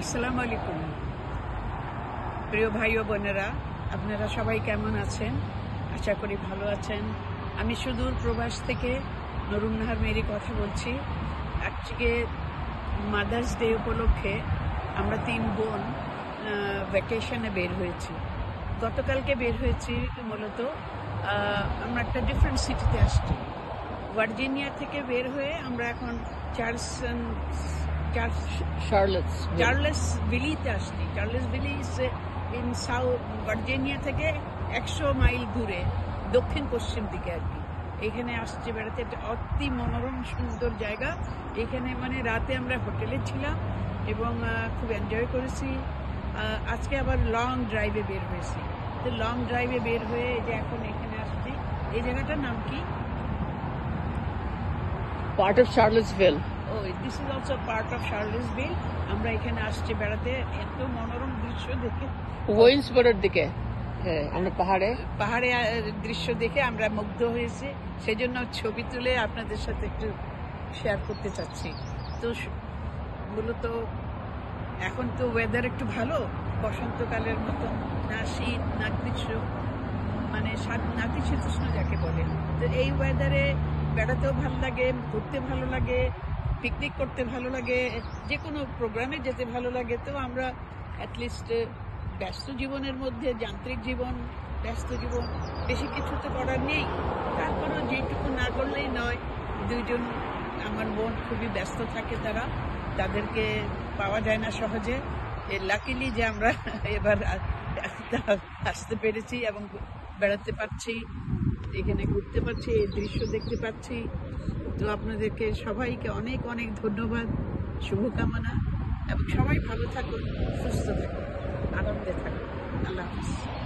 আসসালামু আলাইকুম প্রিয় ভাই ও বোনেরা, আপনারা সবাই কেমন আছেন? আশা করি ভালো আছেন। আমি সুদূর প্রবাস থেকে নরুন নাহার মেরি কথা বলছি। আজকে মাদার্স ডে উপলক্ষে আমরা 3 বোন ভ্যাকেশনে বের হয়েছি। গতকালকে বের হয়েছি, মূলত আমরা একটা ডিফারেন্ট সিটিতে আসছি। ভার্জিনিয়া থেকে বের হয়ে আমরা এখন চার্লসভিলিতে আসছি। চার্লসভিলি ইন সাউথ ভার্জিনিয়া থেকে 100 মাইল দূরে দক্ষিণ পশ্চিম দিকে আর কি। এখানে আসছে বেড়াতে। একটা অতি মনোরম সুন্দর জায়গা। এখানে মানে রাতে আমরা হোটেলে ছিলাম এবং খুব এনজয় করেছি। আজকে আবার লং ড্রাইভে বের হয়েছি। তো লং ড্রাইভে বের হয়ে যে এখন এখানে আসছি। এই জায়গাটার নাম কি? Part of Charlottesville. Oh, this is also part of Charlottesville. আমরা এখানে আসছি বেড়াতে। এত মনোরম দৃশ্য দেখে ওয়েন্সবরোর দিকে, হ্যাঁ, আমরা পাহাড়ে দৃশ্য দেখে আমরা মুগ্ধ হয়েছি। সেজন্য ছবি তুলে আপনাদের সাথে একটু শেয়ার করতে চাচ্ছি। তো মূলত এখন তো ওয়েদার একটু ভালো, বসন্তকালের মতো, না শীত না গ্রীষ্ম, মানে নাতিশীতোষ্ণ যাকে বলে। তো এই ওয়েদারে বেড়াতেও ভালো লাগে, ঘুরতে ভালো লাগে, পিকনিক করতে ভালো লাগে, যে কোনো প্রোগ্রামে যেতে ভালো লাগে। তো আমরা অ্যাটলিস্ট ব্যস্ত জীবনের মধ্যে, যান্ত্রিক জীবন, ব্যস্ত জীবন, বেশি কিছু তো করার নেই। তারপরেও যেটুকু না করলেই নয়। দুইজন আমার বোন খুবই ব্যস্ত থাকে, তাদেরকে পাওয়া যায় না সহজে। লাকিলি যে আমরা এবার আসতে পেরেছি এবং বেড়াতে পারছি, এখানে ঘুরতে পারছি, এই দৃশ্য দেখতে পাচ্ছি। তো আপনাদেরকে সবাইকে অনেক অনেক ধন্যবাদ, শুভকামনা, এবং সবাই ভালো থাকুন, সুস্থ থাকুন, আনন্দে থাকুন। আল্লাহ হাফিজ।